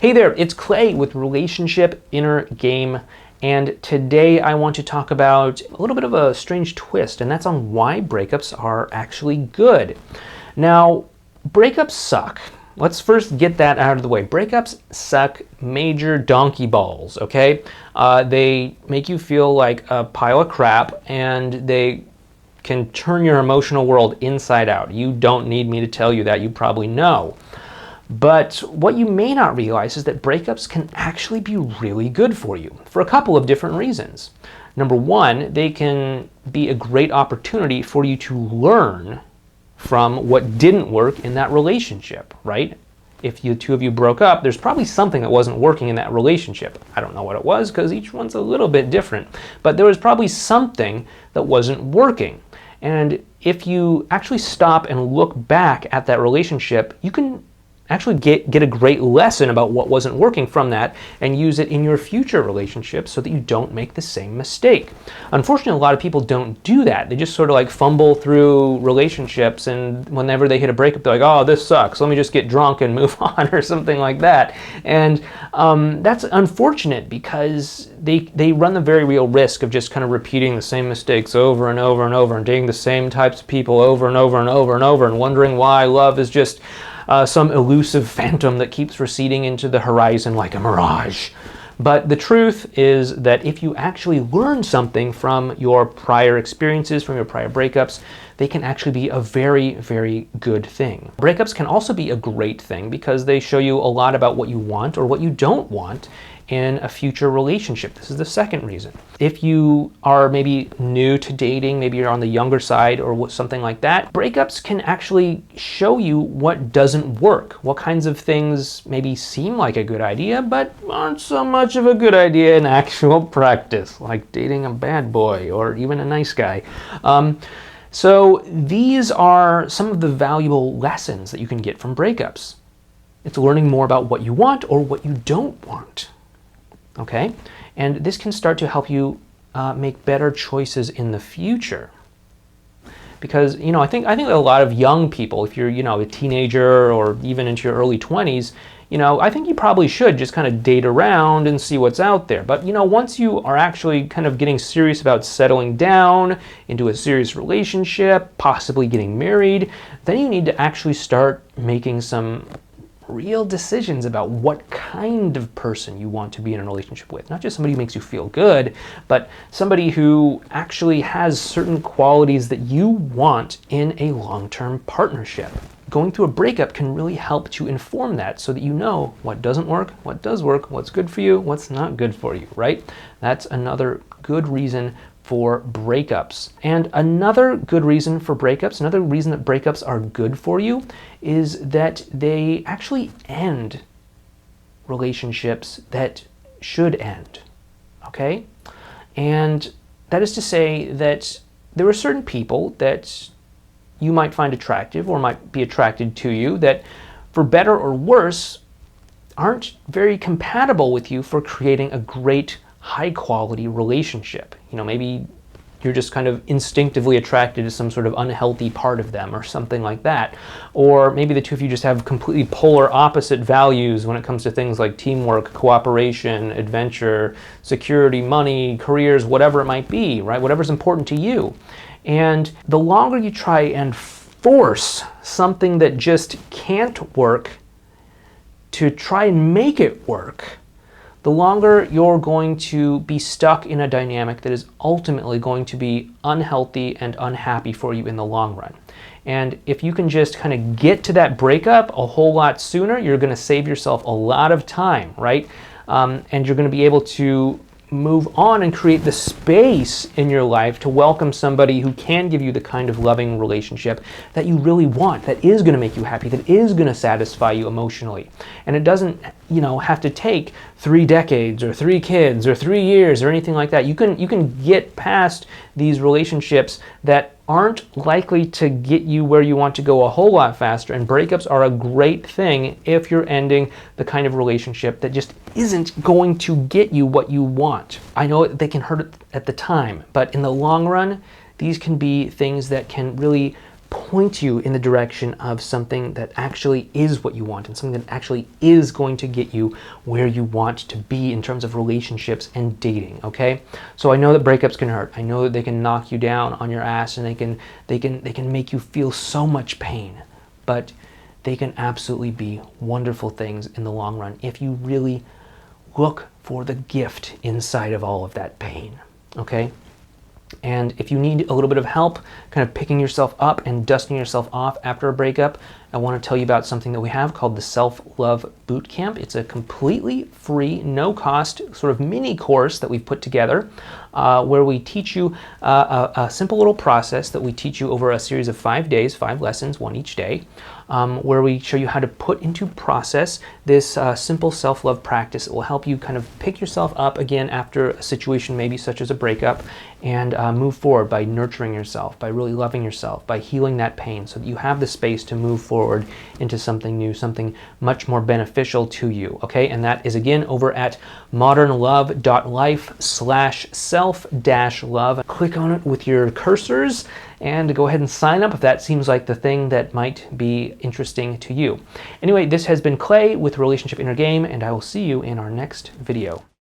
Hey there, it's Clay with Relationship Inner Game, and today I want to talk about a little bit of a strange twist, and that's on why breakups are actually good. Now, breakups suck. Let's first get that out of the way. Breakups suck major donkey balls, okay? They make you feel like a pile of crap, and they can turn your emotional world inside out. You don't need me to tell you that. You probably know. But what you may not realize is that breakups can actually be really good for you for a couple of different reasons. Number one, they can be a great opportunity for you to learn from what didn't work in that relationship, right? If the two of you broke up, there's probably something that wasn't working in that relationship. I don't know what it was because each one's a little bit different, but there was probably something that wasn't working. And if you actually stop and look back at that relationship, you can actually get a great lesson about what wasn't working from that and use it in your future relationships so that you don't make the same mistake. Unfortunately, a lot of people don't do that. They just sort of like fumble through relationships, and whenever they hit a breakup, they're like, oh, this sucks. Let me just get drunk and move on or something like that. And that's unfortunate because they run the very real risk of just kind of repeating the same mistakes over and over and over and dating the same types of people over and over and over and over and wondering why love is just some elusive phantom that keeps receding into the horizon like a mirage. But the truth is that if you actually learn something from your prior experiences, from your prior breakups, they can actually be a very, very good thing. Breakups can also be a great thing because they show you a lot about what you want or what you don't want in a future relationship. This is the second reason. If you are maybe new to dating, maybe you're on the younger side or something like that, breakups can actually show you what doesn't work, what kinds of things maybe seem like a good idea, but aren't so much of a good idea in actual practice, like dating a bad boy or even a nice guy. So these are some of the valuable lessons that you can get from breakups. It's learning more about what you want or what you don't want. Okay, and this can start to help you make better choices in the future. Because I think a lot of young people, if you're a teenager or even into your early 20s, I think you probably should just kind of date around and see what's out there. But once you are actually kind of getting serious about settling down into a serious relationship, possibly getting married, then you need to actually start making some real decisions about what kind of person you want to be in a relationship with. Not just somebody who makes you feel good, but somebody who actually has certain qualities that you want in a long-term partnership. Going through a breakup can really help to inform that so that you know what doesn't work, what does work, what's good for you, what's not good for you, right? That's another good reason for breakups. And another good reason for breakups, another reason that breakups are good for you, is that they actually end relationships that should end, okay? And that is to say that there are certain people that you might find attractive or might be attracted to you that, for better or worse, aren't very compatible with you for creating a great high-quality relationship. Maybe you're just kind of instinctively attracted to some sort of unhealthy part of them or something like that. Or maybe the two of you just have completely polar opposite values when it comes to things like teamwork, cooperation, adventure, security, money, careers, whatever it might be, right? Whatever's important to you. And the longer you try and force something that just can't work to try and make it work, the longer you're going to be stuck in a dynamic that is ultimately going to be unhealthy and unhappy for you in the long run. And if you can just kind of get to that breakup a whole lot sooner, you're going to save yourself a lot of time, right? And you're going to be able to move on and create the space in your life to welcome somebody who can give you the kind of loving relationship that you really want, that is going to make you happy, that is going to satisfy you emotionally. And it doesn't, have to take 3 decades or 3 kids or 3 years or anything like that. You can get past these relationships that aren't likely to get you where you want to go a whole lot faster, and breakups are a great thing if you're ending the kind of relationship that just isn't going to get you what you want. I know they can hurt at the time, but in the long run, these can be things that can really point you in the direction of something that actually is what you want and something that actually is going to get you where you want to be in terms of relationships and dating, okay? So I know that breakups can hurt. I know that they can knock you down on your ass, and they can make you feel so much pain, but they can absolutely be wonderful things in the long run if you really look for the gift inside of all of that pain, okay? And if you need a little bit of help kind of picking yourself up and dusting yourself off after a breakup, I want to tell you about something that we have called the Self-Love Bootcamp. It's a completely free, no-cost sort of mini course that we've put together where we teach you a simple little process that we teach you over a series of 5 days, 5 lessons, one each day, where we show you how to put into process this simple self-love practice that will help you kind of pick yourself up again after a situation maybe such as a breakup and move forward by nurturing yourself, by really loving yourself, by healing that pain so that you have the space to move forward into something new, something much more beneficial to you, okay? And that is again over at modernlove.life/self-love. Click on it with your cursors and go ahead and sign up if that seems like the thing that might be interesting to you. Anyway, this has been Clay with Relationship Inner Game, and I will see you in our next video.